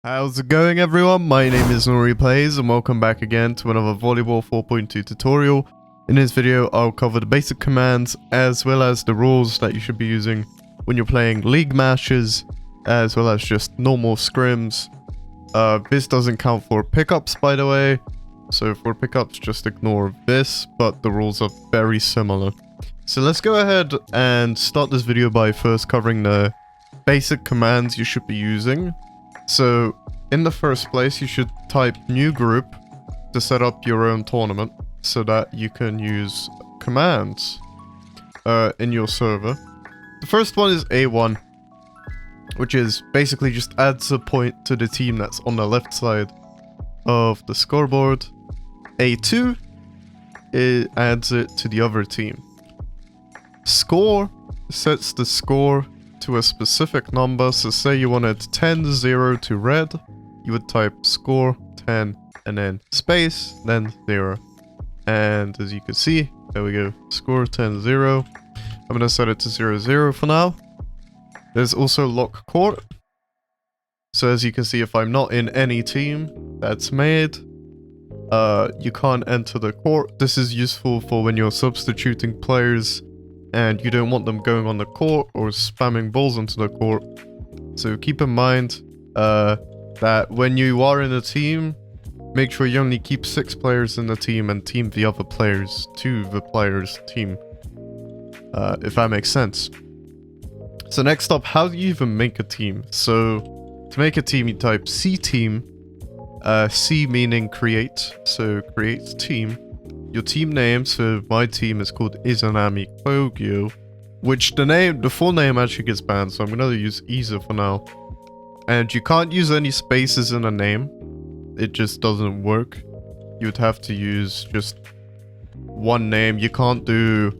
How's it going, everyone? My name is Nori Plays and welcome back again to another Volleyball 4.2 tutorial. In this video I'll cover the basic commands as well as the rules that you should be using when you're playing league matches, as well as just normal scrims. This doesn't count for pickups, by the way, so for pickups just ignore this, but the rules are very similar. So let's go ahead and start this video by first covering the basic commands you should be using. So, in the first place, you should type new group to set up your own tournament so that you can use commands in your server. The first one is A1, which is basically just adds a point to the team that's on the left side of the scoreboard. A2, it adds it to the other team. Score sets the score to a specific number, so say you wanted 10-0 to red, you would type score 10 and then space, then 0. And as you can see, there we go, score 10-0. I'm gonna set it to 0-0 for now. There's also lock court. So as you can see, if I'm not in any team that's made, you can't enter the court. This is useful for when you're substituting players and you don't want them going on the court or spamming balls onto the court. So keep in mind that when you are in a team, make sure you only keep 6 players in the team and team the other players to the player's team. If that makes sense. So next up, how do you even make a team? So to make a team, you type C team, C meaning create, so create team. Your team name, so my team is called Izanami Kogyo, which the full name actually gets banned, so I'm gonna use Iza for now. And you can't use any spaces in a name, it just doesn't work. You would have to use just one name. You can't do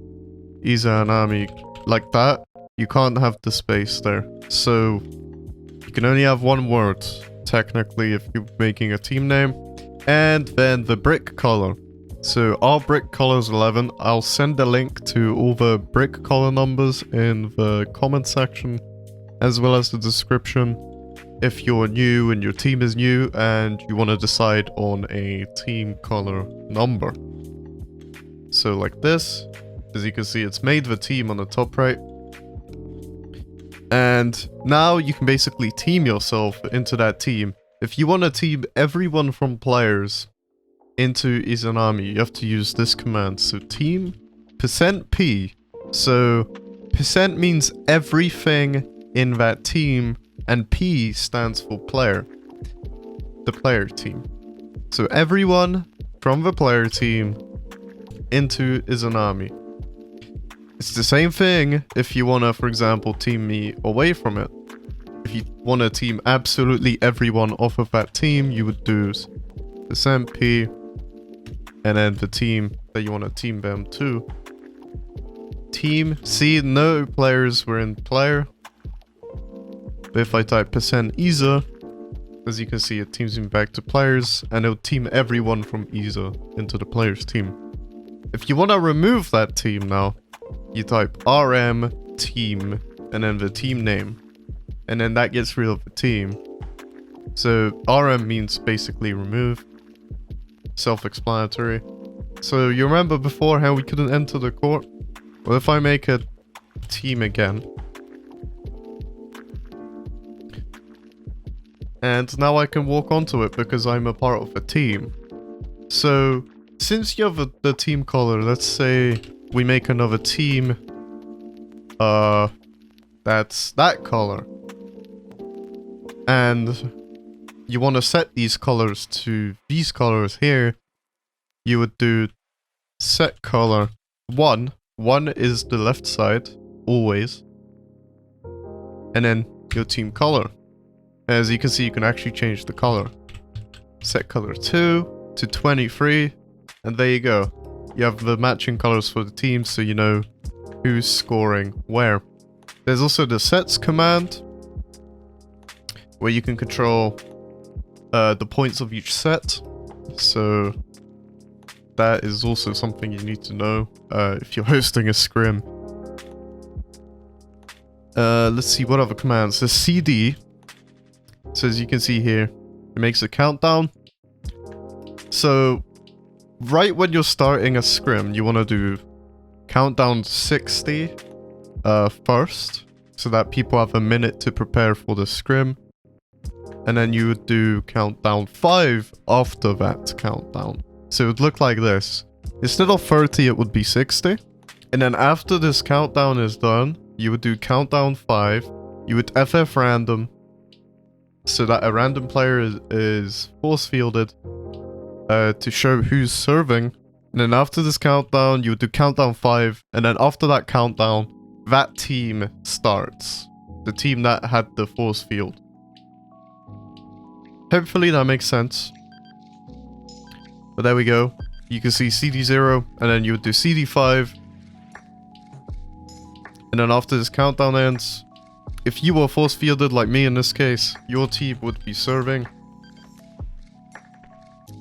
Izanami like that. You can't have the space there. So you can only have one word, technically, if you're making a team name. And then the Brickcolor. So our Brickcolor is 11. I'll send a link to all the Brickcolor numbers in the comment section, as well as the description if you're new and your team is new and you want to decide on a team color number. So like this, as you can see, it's made the team on the top right. And now you can basically team yourself into that team. If you want to team everyone from players into Izanami, you have to use this command. So team %p. So % means everything in that team, and P stands for player. The player team. So everyone from the player team into Izanami. It's the same thing if you want to, for example, team me away from it. If you want to team absolutely everyone off of that team, you would do %p and then the team that you want to team them to. Team, see, no players were in player. But if I type %Iza, as you can see, it teams me back to players, and it'll team everyone from Iza into the player's team. If you want to remove that team now, you type RM team and then the team name, and then that gets rid of the team. So RM means basically remove. Self-explanatory. So you remember before how we couldn't enter the court? Well, if I make a team again, and now I can walk onto it because I'm a part of a team. So since you have the team color, let's say we make another team that's that color, and you want to set these colors to these colors here, you would do set color 1. 1 is the left side, always. And then your team color. As you can see, you can actually change the color. Set color 2 to 23, and there you go. You have the matching colors for the team, so you know who's scoring where. There's also the sets command, where you can control the points of each set. So that is also something you need to know if you're hosting a scrim. Let's see what other commands. The CD So as you can see here, it makes a countdown. So right when you're starting a scrim, you want to do countdown 60 first, so that people have a minute to prepare for the scrim. And then you would do countdown 5 after that countdown. So it would look like this. Instead of 30, it would be 60. And then after this countdown is done, you would do countdown 5. You would FF random, so that a random player is force fielded to show who's serving. And then after this countdown, you would do countdown 5. And then after that countdown, that team starts. The team that had the force field. Hopefully that makes sense. But there we go. You can see CD0, and then you would do CD5. And then after this countdown ends, if you were force fielded like me in this case, your team would be serving.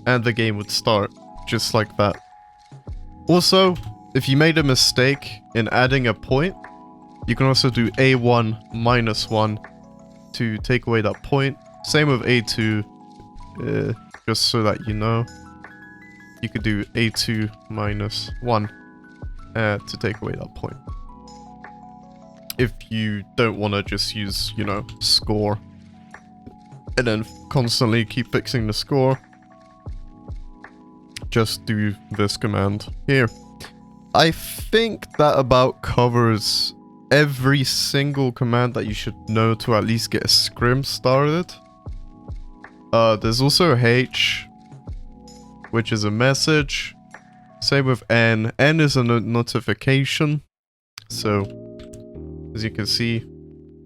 And the game would start, just like that. Also, if you made a mistake in adding a point, you can also do A1 -1 to take away that point. Same with A2, just so that you know. You could do A2 -1 to take away that point. If you don't want to just use, you know, score. And then constantly keep fixing the score. Just do this command here. I think that about covers every single command that you should know to at least get a scrim started. There's also H, which is a message. Same with N. N is a notification. So, as you can see.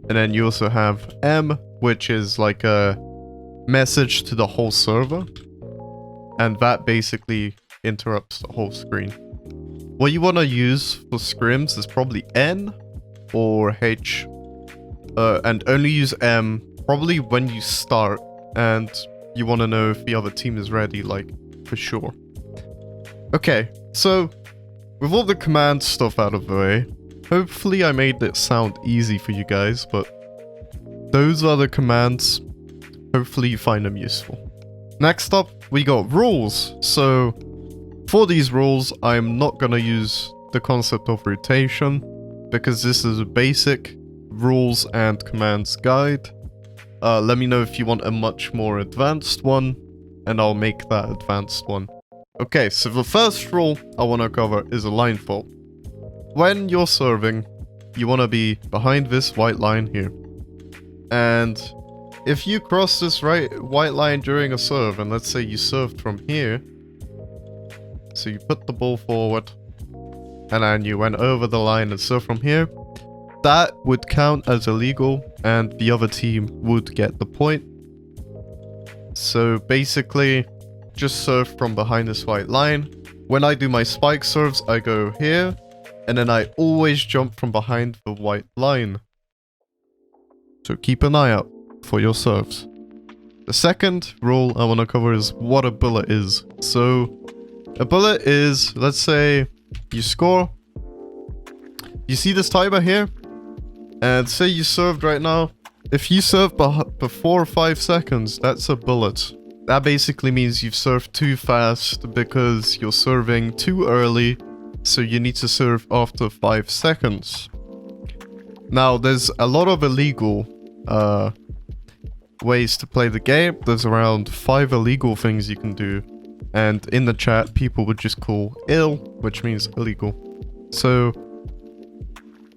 And then you also have M, which is like a message to the whole server. And that basically interrupts the whole screen. What you want to use for scrims is probably N or H. And only use M probably when you start. And you want to know if the other team is ready, like, for sure. Okay, so with all the command stuff out of the way, hopefully I made it sound easy for you guys, but those are the commands. Hopefully you find them useful. Next up, we got rules. So for these rules, I'm not gonna use the concept of rotation because this is a basic rules and commands guide. Let me know if you want a much more advanced one, and I'll make that advanced one. Okay, so the first rule I want to cover is a line fault. When you're serving, you want to be behind this white line here. And if you cross this white line during a serve, and let's say you served from here, so you put the ball forward, and then you went over the line and served from here, that would count as illegal, and the other team would get the point. So basically, just serve from behind this white line. When I do my spike serves, I go here, and then I always jump from behind the white line. So keep an eye out for your serves. The second rule I want to cover is what a bullet is. So a bullet is, let's say you score. You see this timer here? And say you served right now. If you serve before 5 seconds, that's a bullet. That basically means you've served too fast because you're serving too early. So you need to serve after 5 seconds. Now, there's a lot of illegal ways to play the game. There's around 5 illegal things you can do. And in the chat, people would just call ill, which means illegal. So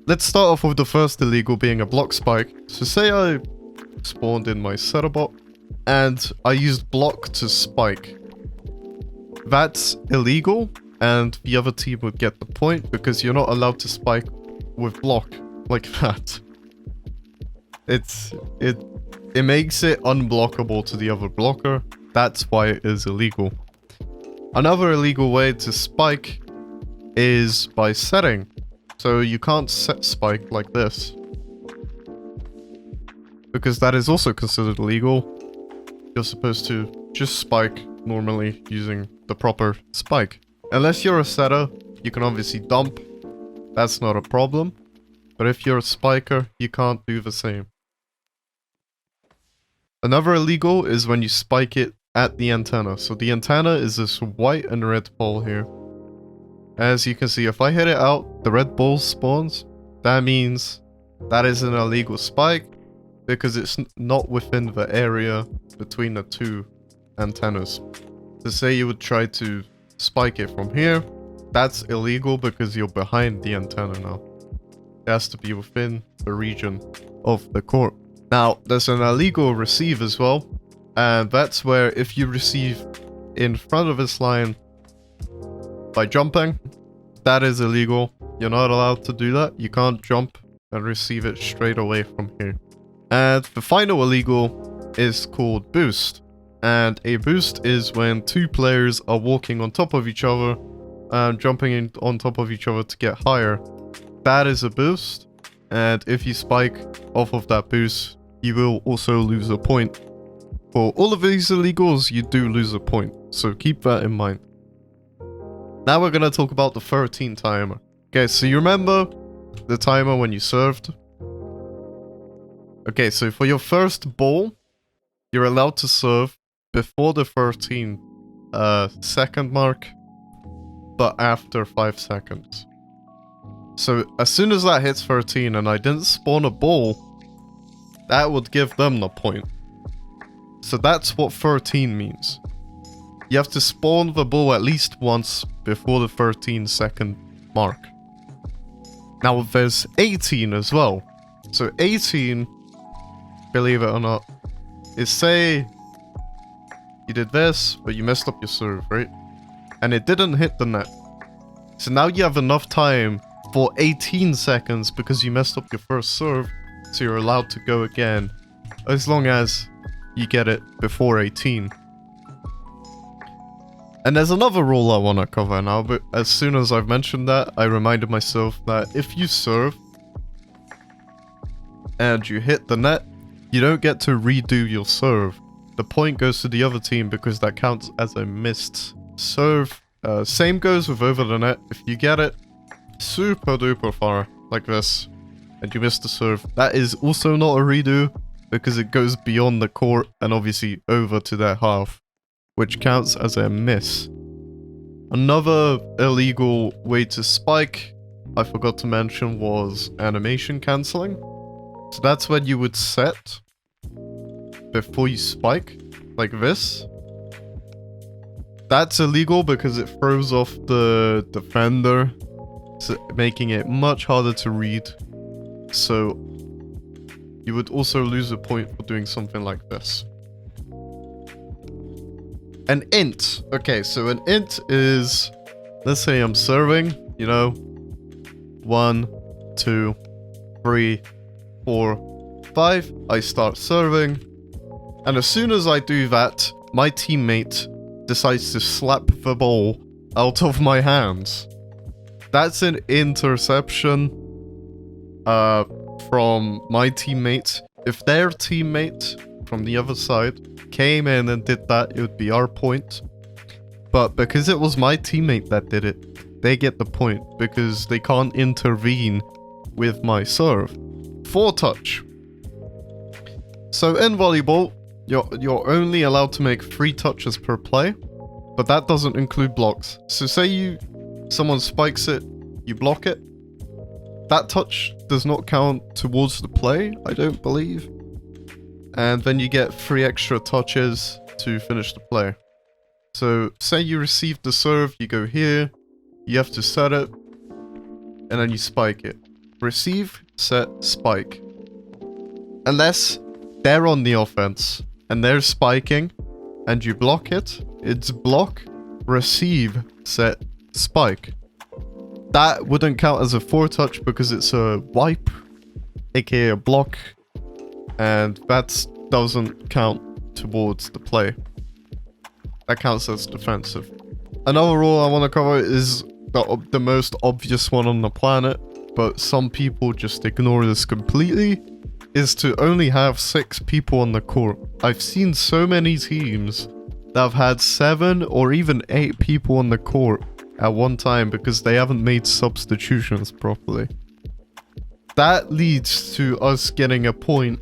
let's start off with the first illegal being a block spike. So say I spawned in my setter bot and I used block to spike. That's illegal and the other team would get the point because you're not allowed to spike with block like that. It makes it unblockable to the other blocker. That's why it is illegal. Another illegal way to spike is by setting. So you can't set spike like this, because that is also considered illegal. You're supposed to just spike normally using the proper spike. Unless you're a setter, you can obviously dump. That's not a problem. But if you're a spiker, you can't do the same. Another illegal is when you spike it at the antenna. So the antenna is this white and red ball here. As you can see, if I hit it out, the red ball spawns. That means that is an illegal spike because it's not within the area between the two antennas. So say you would try to spike it from here, that's illegal because you're behind the antenna now. It has to be within the region of the court. Now, there's an illegal receive as well, and that's where if you receive in front of this line by jumping, that is illegal. You're not allowed to do that. You can't jump and receive it straight away from here. And the final illegal is called boost. And a boost is when two players are walking on top of each other and jumping on top of each other to get higher. That is a boost. And if you spike off of that boost, you will also lose a point. For all of these illegals, you do lose a point. So keep that in mind. Now we're going to talk about the 13 timer. Okay, so you remember the timer when you served? Okay, so for your first ball, you're allowed to serve before the 13 second mark, but after 5 seconds. So as soon as that hits 13 and I didn't spawn a ball, that would give them the point. So that's what 13 means. You have to spawn the ball at least once before the 13 second mark. Now there's 18 as well. So 18, believe it or not, is say you did this, but you messed up your serve, right? And it didn't hit the net. So now you have enough time for 18 seconds because you messed up your first serve, so you're allowed to go again as long as you get it before 18. And there's another rule I want to cover now, but as soon as I've mentioned that, I reminded myself that if you serve and you hit the net, you don't get to redo your serve. The point goes to the other team because that counts as a missed serve. Same goes with over the net. If you get it super duper far, like this, and you miss the serve, that is also not a redo because it goes beyond the court and obviously over to their half, which counts as a miss. Another illegal way to spike, I forgot to mention, was animation cancelling. So that's when you would set before you spike, like this. That's illegal because it throws off the defender, so making it much harder to read. So you would also lose a point for doing something like this. An int. Okay, so an int is, let's say I'm serving, you know, 1, 2, 3, 4, 5. I start serving. And as soon as I do that, my teammate decides to slap the ball out of my hands. That's an interception from my teammate. If their teammate from the other side came in and did that, it would be our point. But because it was my teammate that did it, they get the point because they can't intervene with my serve. 4 touch. So in volleyball, you're only allowed to make 3 touches per play, but that doesn't include blocks. So say someone spikes it, you block it. That touch does not count towards the play, I don't believe. And then you get 3 extra touches to finish the play. So say you receive the serve, you go here, you have to set it, and then you spike it. Receive, set, spike. Unless they're on the offense and they're spiking and you block it, it's block, receive, set, spike. That wouldn't count as a 4 touch because it's a wipe, aka a block, and that doesn't count towards the play. That counts as defensive. Another rule I want to cover is the most obvious one on the planet, but some people just ignore this completely, is to only have 6 people on the court. I've seen so many teams that have had 7 or even 8 people on the court at one time because they haven't made substitutions properly. That leads to us getting a point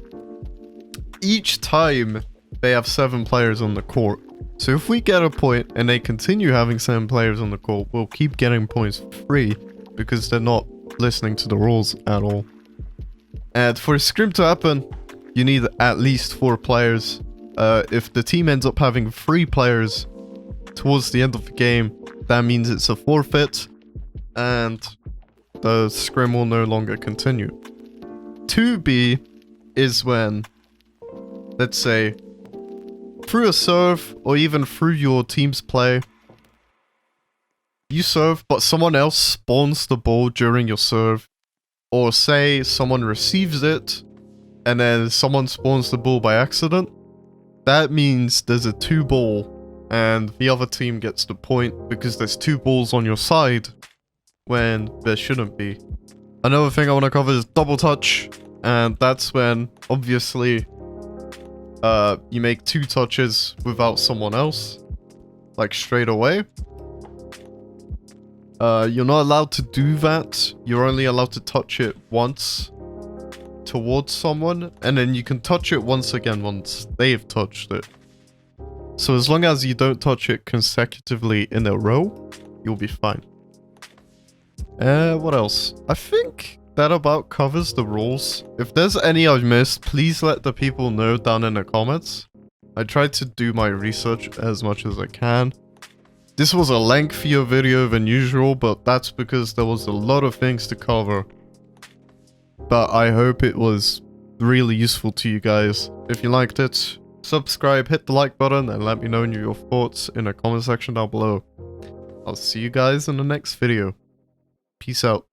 each time they have 7 players on the court. So if we get a point and they continue having 7 players on the court, we'll keep getting points for free because they're not listening to the rules at all. And for a scrim to happen, you need at least 4 players. If the team ends up having 3 players towards the end of the game, that means it's a forfeit and the scrim will no longer continue. 2B is when, let's say, through a serve or even through your team's play, you serve but someone else spawns the ball during your serve, or say someone receives it and then someone spawns the ball by accident. That means there's a 2-ball and the other team gets the point because there's 2 balls on your side when there shouldn't be. Another thing I want to cover is double touch, and that's when obviously you make 2 touches without someone else, like straight away. You're not allowed to do that. You're only allowed to touch it once towards someone, and then you can touch it once again once they've touched it. So as long as you don't touch it consecutively in a row, you'll be fine. What else? I think that about covers the rules. If there's any I've missed, please let the people know down in the comments. I tried to do my research as much as I can. This was a lengthier video than usual, but that's because there was a lot of things to cover. But I hope it was really useful to you guys. If you liked it, subscribe, hit the like button, and let me know your thoughts in the comment section down below. I'll see you guys in the next video. Peace out.